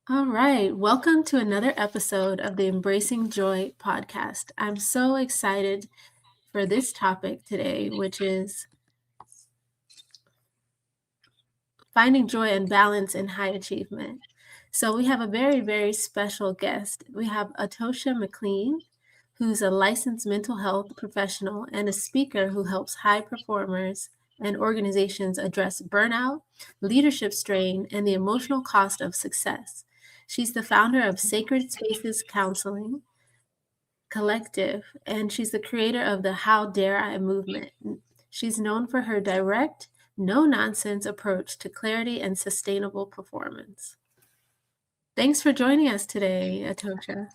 All right, welcome to another episode of the Embracing Joy podcast. I'm so excited for this topic today, which is finding joy and balance in high achievement. So, we have a very, very special guest. We have Atosha McLean, who's a licensed mental health professional and a speaker who helps high performers and organizations address burnout, leadership strain, and the emotional cost of success. She's the founder of Sacred Spaces Counseling Collective, and she's the creator of the How Dare I movement. She's known for her direct, no nonsense approach to clarity and sustainable performance. Thanks for joining us today, Atosha.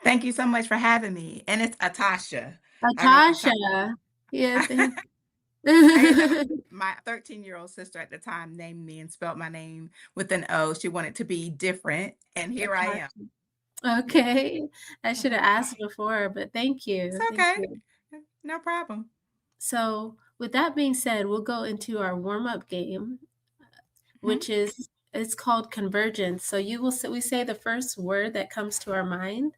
Thank you so much for having me. And it's Atosha. I don't know if you saw. Natasha. Yeah, thank I didn't know. My 13-year-old sister at the time named me and spelled my name with an O. She wanted to be different. And here I am. Natasha. Okay. I should have Mhm. asked before, but thank It's you. Thank okay. you. No problem. So, with that being said, we'll go into our warm-up game, Mhm. which is it's called convergence. So we say the first word that comes to our mind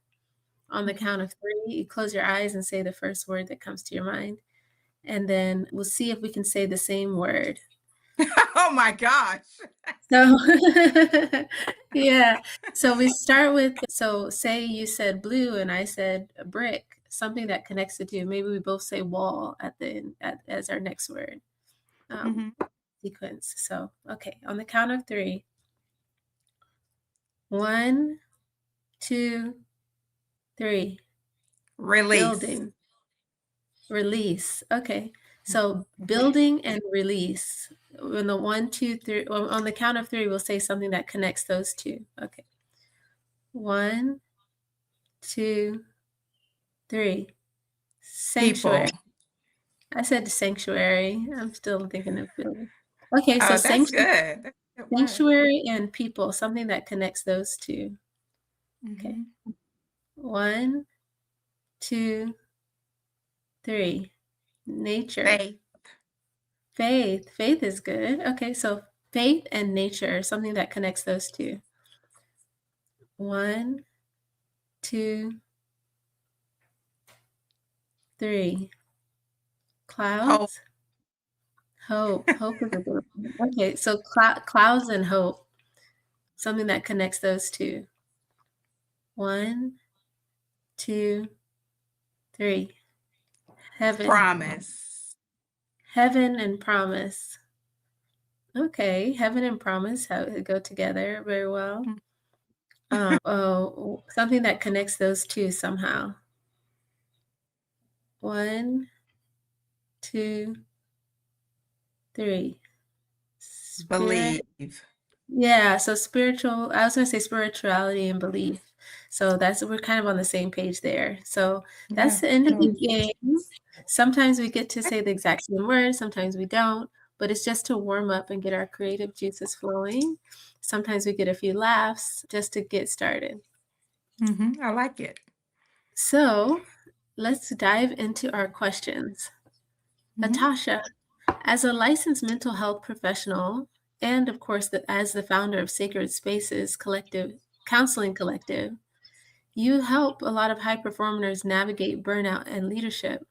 on the Mhm. count of three. You close your eyes and say the first word that comes to your mind, and then we'll see if we can say the same word. Oh my gosh. So, yeah. So we start with, so say you said blue and I said a brick, something that connects the two. Maybe we both say wall at the end as our next word Mhm. sequence. So, okay, on the count of three. One, two, three. Release. Building, release. Okay. So Mhm. building and release. On the one, two, three, on the count of three, we'll say something that connects those two. Okay. One, two, three. Sanctuary. People. I said sanctuary. I'm still thinking of building. Okay, so Oh, that's good. That's a good word. sanctuary and people, something that connects those two. Okay. Mhm. One, two, three. Nature. Faith. Faith. Faith is good. Okay, so faith and nature, something that connects those two. One, two, three. Hope. Clouds. Hope. Hope is a good one. Okay, so clouds and hope, something that connects those two. One, two, three. Heaven. Promise. Heaven and promise. Okay, heaven and promise go together very well. Mm. Oh, something that connects those two somehow. One, two, three. Spirit. Believe. Yeah, so spiritual, I was gonna say spirituality and belief. So we're kind of on the same page there. So that's Yeah. the end of the game. Sometimes we get to say the exact same word, sometimes we don't, but it's just to warm up and get our creative juices flowing. Sometimes we get a few laughs just to get started. I like it. So let's dive into our questions. Mhm. Natasha, as a licensed mental health professional, and of course, as the founder of Sacred Spaces Collective Counseling Collective, you help a lot of high performers navigate burnout and leadership.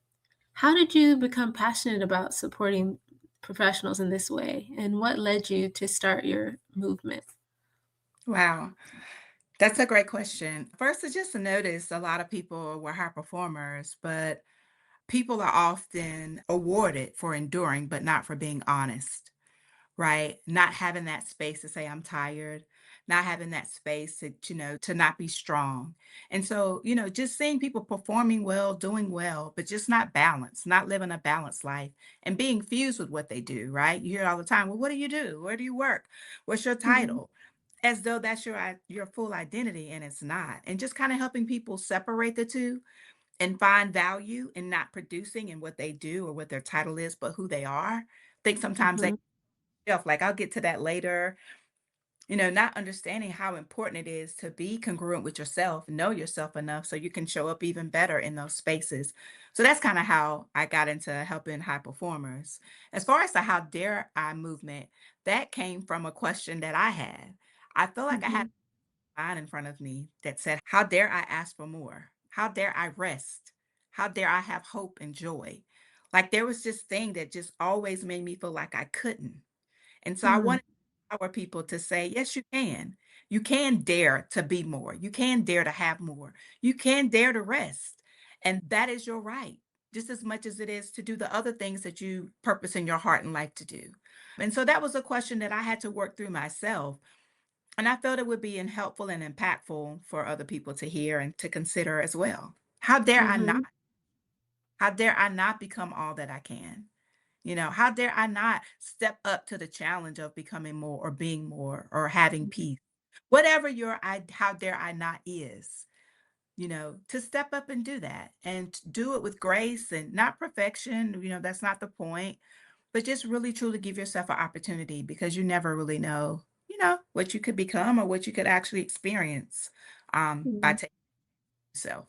How did you become passionate about supporting professionals in this way, and what led you to start your movement? Wow. That's a great question. First, it's just to notice a lot of people were high performers, but people are often awarded for enduring, but not for being honest, right? Not having that space to say, I'm tired, not having that space to not be strong. And so, just seeing people performing well, doing well, but just not balanced, not living a balanced life and being fused with what they do, right? You hear it all the time. Well, what do you do? Where do you work? What's your Mhm, title? As though that's your full identity, and it's not. And just kind of helping people separate the two and find value in not producing in what they do or what their title is, but who they are. I think sometimes they mhm, like I'll get to that later, not understanding how important it is to be congruent with yourself, know yourself enough so you can show up even better in those spaces. So that's kind of how I got into helping high performers. As far as the How Dare I movement, that came from a question that I had. I feel like I had Mhm. a sign in front of me that said, "How dare I ask for more? How dare I rest? How dare I have hope and joy?" Like there was this thing that just always made me feel like I couldn't. And so I Mm. wanted to empower people to say, yes, you can. You can dare to be more. You can dare to have more. You can dare to rest. And that is your right, just as much as it is to do the other things that you purpose in your heart and life to do. And so that was a question that I had to work through myself. And I felt it would be helpful and impactful for other people to hear and to consider as well. How dare I not? Mhm. How dare I not become all that I can? How dare I not step up to the challenge of becoming more or being more or having peace? Whatever how dare I not is, to step up and do that and do it with grace and not perfection. That's not the point, but just really truly give yourself an opportunity because you never really know, what you could become or what you could actually experience by Mhm. taking yourself.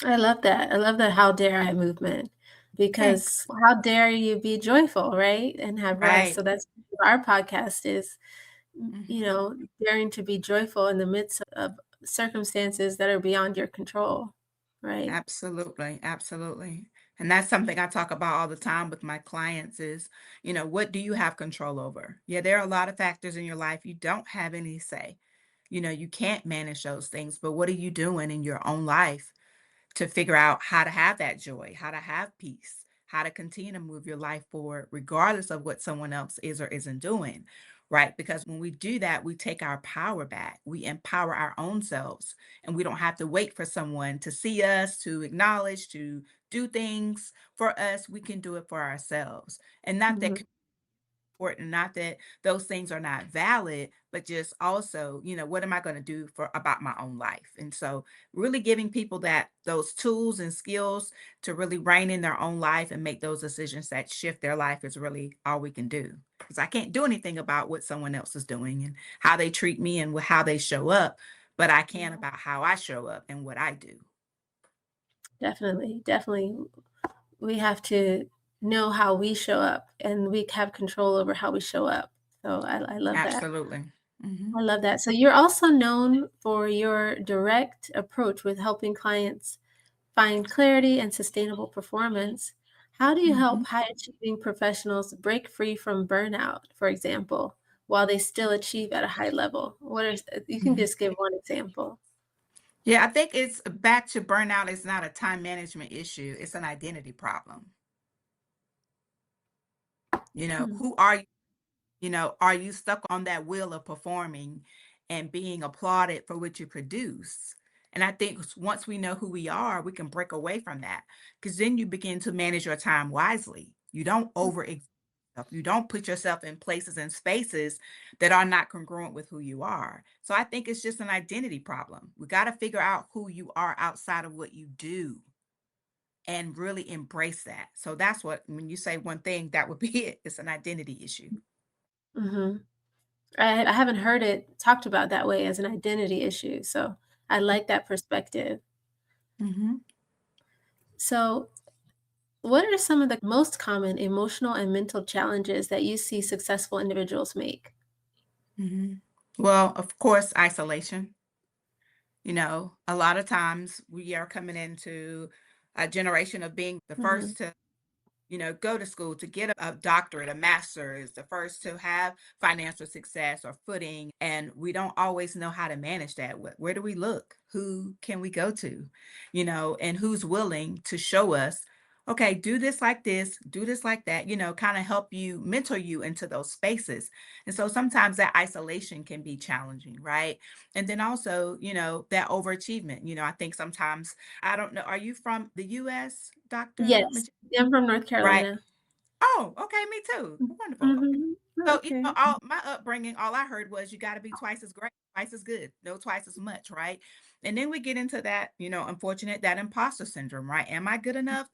I love that. I love the "How dare I" movement because Thanks. how dare you be joyful, right? And have rest. Right. So that's what our podcast is, Hmm. daring to be joyful in the midst of circumstances that are beyond your control, right? Absolutely, absolutely. And that's something I talk about all the time with my clients is, what do you have control over? Yeah, there are a lot of factors in your life you don't have any say. You can't manage those things, but what are you doing in your own life to figure out how to have that joy, how to have peace, how to continue to move your life forward, regardless of what someone else is or isn't doing, right? Because when we do that, we take our power back, we empower our own selves, and we don't have to wait for someone to see us, to acknowledge, to do things for us. We can do it for ourselves. And not that Mhm. important, not that those things are not valid, but just also, what am I going to do for about my own life? And so really giving people those tools and skills to really rein in their own life and make those decisions that shift their life is really all we can do. Because I can't do anything about what someone else is doing and how they treat me and how they show up, but I can about how I show up and what I do. Definitely, definitely. We have to know how we show up and we have control over how we show up. So I love that. Absolutely. Hmm. I love that. So you're also known for your direct approach with helping clients find clarity and sustainable performance. How do you Hmm. help high achieving professionals break free from burnout, for example, while they still achieve at a high level? You can just give one example. Yeah, I think it's back to burnout is not a time management issue. It's an identity problem. Hmm. Who are you? Are you stuck on that wheel of performing and being applauded for what you produce? And I think once we know who we are, we can break away from that because then you begin to manage your time wisely. You don't over yourself. You don't put yourself in places and spaces that are not congruent with who you are. So I think it's just an identity problem. We got to figure out who you are outside of what you do and really embrace that. So that's what, when you say one thing, that would be it. It's an identity issue. Hmm. I haven't heard it talked about that way as an identity issue. So I like that perspective. Mhm. So, what are some of the most common emotional and mental challenges that you see successful individuals make? Mhm. Well, of course, isolation. A lot of times we are coming into a generation of being the Mhm. first to go to school to get a doctorate, a master's, the first to have financial success or footing. And we don't always know how to manage that. Where do we look? Who can we go to? And who's willing to show us, okay, do this, do this like that, kind of help you, mentor you into those spaces. And so sometimes that isolation can be challenging, right? And then also, that overachievement. I think sometimes, I don't know, are you from the US, Dr. Yes. I'm from North Right. Carolina. Oh, okay, me too. Mm. Wonderful. Okay. Mhm. So, Okay. all my upbringing, all I heard was you got to be twice as great, twice as good, no twice as much, right? And then we get into that, unfortunate that imposter syndrome, right? Am I good enough?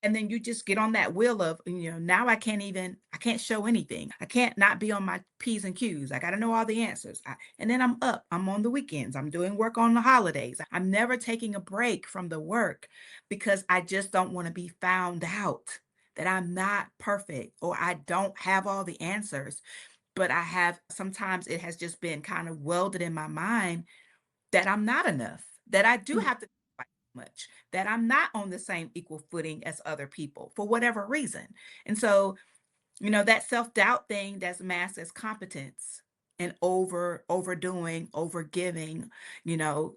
And then you just get on that wheel of, now I can't show anything. I can't not be on my P's and Q's. I got to know all the answers. And then I'm on the weekends. I'm doing work on the holidays. I'm never taking a break from the work because I just don't want to be found out that I'm not perfect or I don't have all the answers. but I have sometimes it has just been kind of welded in my mind that I'm not enough, that I do Mm, have to fight much, that I'm not on the same equal footing as other people for whatever reason. And so, that self-doubt thing that's masked as competence and overdoing, overgiving,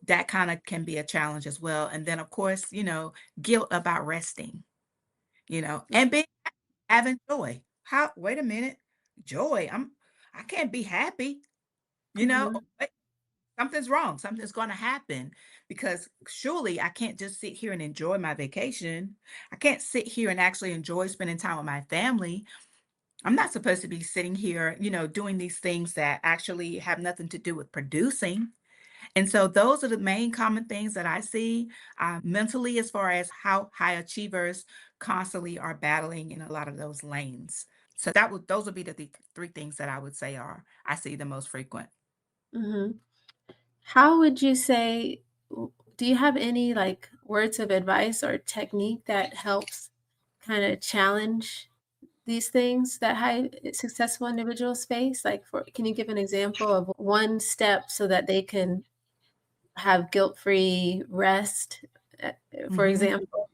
that kind of can be a challenge as well. And then of course, guilt about resting, and mhm, being having joy. How wait a minute. Joy. I can't be happy, you know. mhm, Wait, something's wrong. Something's gonna happen because surely I can't just sit here and enjoy my vacation. I can't sit here and actually enjoy spending time with my family. I'm not supposed to be sitting here, doing these things that actually have nothing to do with producing. And so those are the main common things that I see mentally as far as how high achievers constantly are battling in a lot of those lanes. So those would be the three things that I would say are I see the most frequent. mhm. How would you say do you have any, like, words of advice or technique that helps kinda challenge these things that high successful individuals face? Like, can you give an example of one step so that they can have guilt-free rest, for hmm example?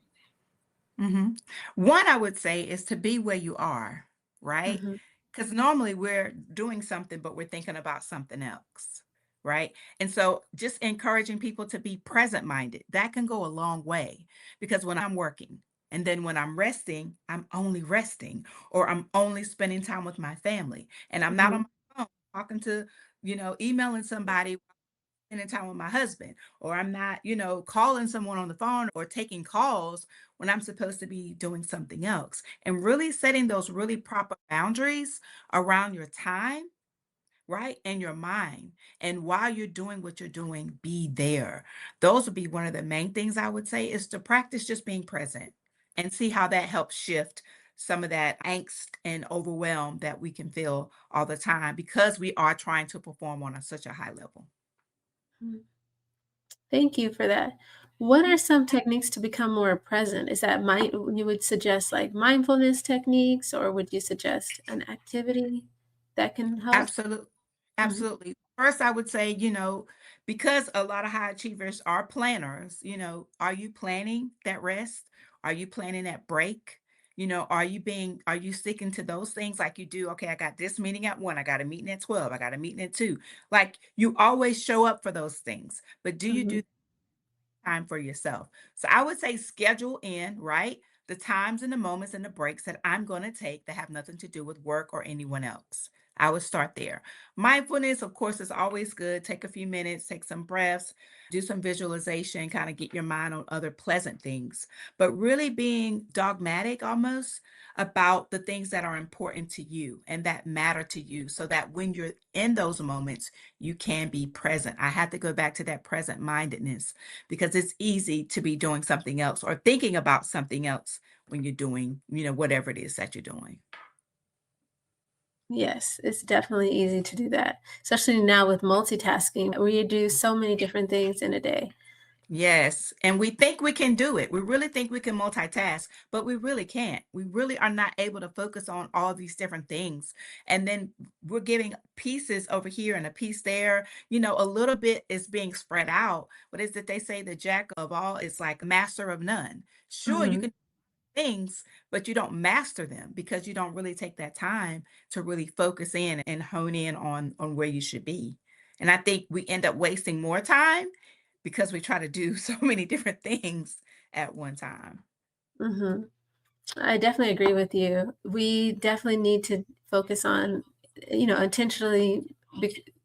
Mhm. One, I would say, is to be where you are, right? Mhm, Because normally we're doing something, but we're thinking about something else, right? And so just encouraging people to be present minded, that can go a long way because when I'm working and then when I'm resting, I'm only resting or I'm only spending time with my family and I'm not on mhm, my phone talking to, emailing somebody spending time with my husband, or I'm not, calling someone on the phone or taking calls when I'm supposed to be doing something else. And really setting those really proper boundaries around your time, right? And your mind. And while you're doing what you're doing, be there. Those would be one of the main things I would say is to practice just being present and see how that helps shift some of that angst and overwhelm that we can feel all the time because we are trying to perform on such a high level. mhm. Thank you for that. What are some techniques to become more present? Is that you would suggest like mindfulness techniques, or would you suggest an activity that can help? Absolutely. Mhm, Absolutely. First, I would say, because a lot of high achievers are planners, are you planning that rest? Are you planning that break? Are you sticking to those things like you do? Okay, I got this meeting at 1, I got a meeting at 12, I got a meeting at 2. Like you always show up for those things, but do you mhm, do time for yourself? So I would say schedule in, right? The times and the moments and the breaks that I'm going to take that have nothing to do with work or anyone else. I would start there. Mindfulness, of course, is always good. Take a few minutes, take some breaths, do some visualization, kind of get your mind on other pleasant things. But really being dogmatic almost about the things that are important to you and that matter to you so that when you're in those moments, you can be present. I have to go back to that present mindedness because it's easy to be doing something else or thinking about something else when you're doing, whatever it is that you're doing. yes, it's definitely easy to do that, especially now with multitasking, where you do so many different things in a day. Yes. And we think we can do it. We really think we can multitask, but we really can't. We really are not able to focus on all these different things. And then we're getting pieces over here and a piece there. A little bit is being spread out. What is it they say? The jack of all is like master of none. Sure, you Mhm, can things, but you don't master them because you don't really take that time to really focus in and hone in on where you should be. And I think we end up wasting more time because we try to do so many different things at one time. mhm. I definitely agree with you. We definitely need to focus on, intentionally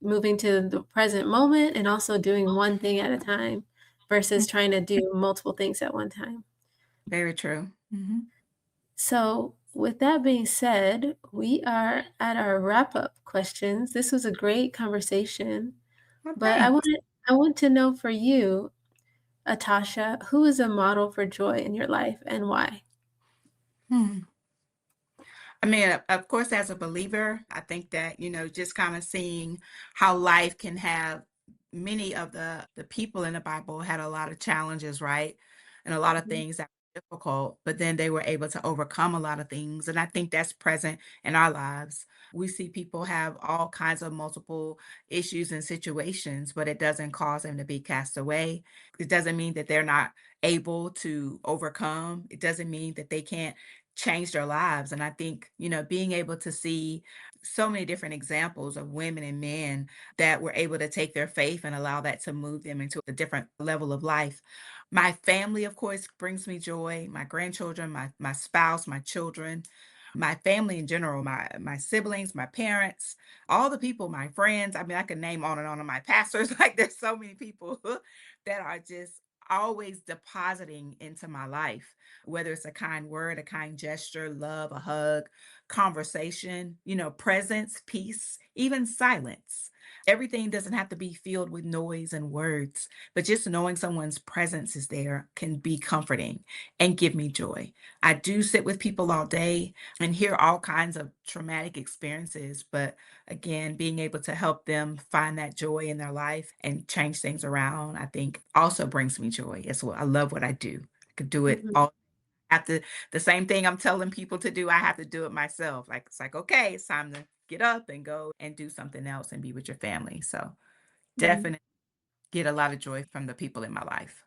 moving to the present moment and also doing one thing at a time versus Mm, trying to do multiple things at one time. very true. So, with that being said, we are at our wrap up questions. This was a great conversation, Well, but thanks. I want to know for you, Atasha, who is a model for joy in your life and why? Hmm. I mean, of course, as a believer, I think that, just kind of seeing how life can have many of the people in the Bible had a lot of challenges, right? And a lot of things that difficult, but then they were able to overcome a lot of things. And I think that's present in our lives. We see people have all kinds of multiple issues and situations, but it doesn't cause them to be cast away. It doesn't mean that they're not able to overcome. It doesn't mean that they can't change their lives. And I think, being able to see so many different examples of women and men that were able to take their faith and allow that to move them into a different level of life. My family, of course, brings me joy. My grandchildren, my spouse, my children, my family in general, my siblings, my parents, all the people, my friends. I mean, I could name on and on of my pastors. Like there's so many people that are just always depositing into my life, whether it's a kind word, a kind gesture, love, a hug, conversation, presence, peace, even silence. Everything doesn't have to be filled with noise and words, but just knowing someone's presence is there can be comforting and give me joy. I do sit with people all day and hear all kinds of traumatic experiences, but again, being able to help them find that joy in their life and change things around, I think also brings me joy as well. I love what I do. I could do it Mhm, all. Have to the same thing I'm telling people to do, I have to do it myself. Like it's like, okay, it's time to get up and go and do something else and be with your family. So mhm. definitely get a lot of joy from the people in my life.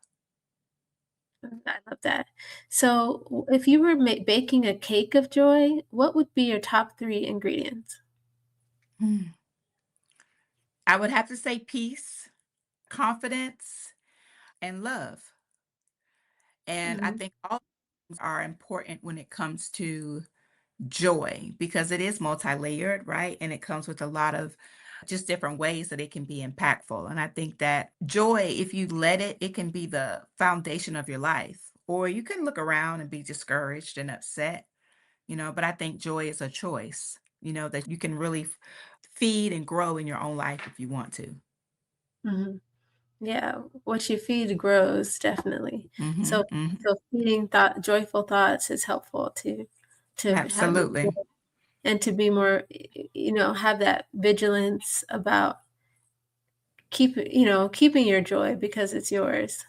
I love that. So, if you were baking a cake of joy, what would be your top 3 ingredients? Mm. I would have to say peace, confidence, and love. And I Mhm, think all things are important when it comes to joy because it is multi-layered, right? And it comes with a lot of just different ways that it can be impactful. And I think that joy, if you let it, it can be the foundation of your life. Or you can look around and be discouraged and upset, but I think joy is a choice, that you can really feed and grow in your own life if you want to. mhm. Yeah, what you feed grows, definitely. So Mhm, mhm. so feeding joyful thoughts is helpful to have Absolutely. and to be more, have that vigilance about keeping your joy because it's yours.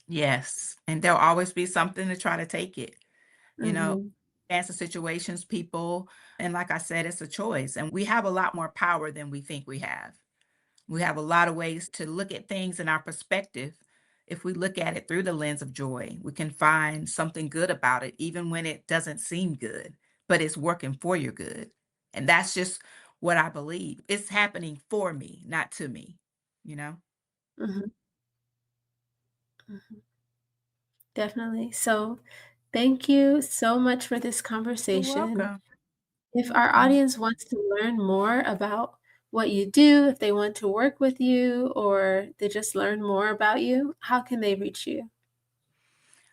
Yes, and there'll always be something to try to take it, you know, Mhm, answer situations, people, and like I said, it's a choice, and we have a lot more power than we think we have. We have a lot of ways to look at things in our perspective. If we look at it through the lens of joy, we can find something good about it, even when it doesn't seem good, but it's working for your good. And that's just what I believe. It's happening for me, not to me, you know? mhm, mhm. Definitely. So, thank you so much for this You're conversation. welcome. If You're our welcome. audience wants to learn more about what you do, if they want to work with you, or they just learn more about you, how can they reach you?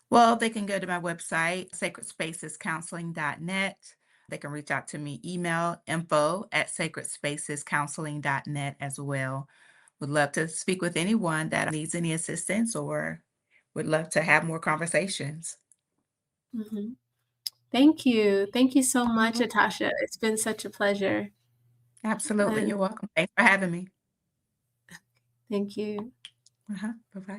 Well, they can go to my website, sacredspacescounseling.net. They can reach out to me, email info@sacredspacescounseling.net as well. Would love to speak with anyone that needs any assistance or would love to have more conversations. Mhm. Thank you. Thank you so You're much, welcome. Atasha. It's been such a pleasure. Absolutely. And You're welcome. Thanks for having me. thank you. Uh-huh. Bye-bye.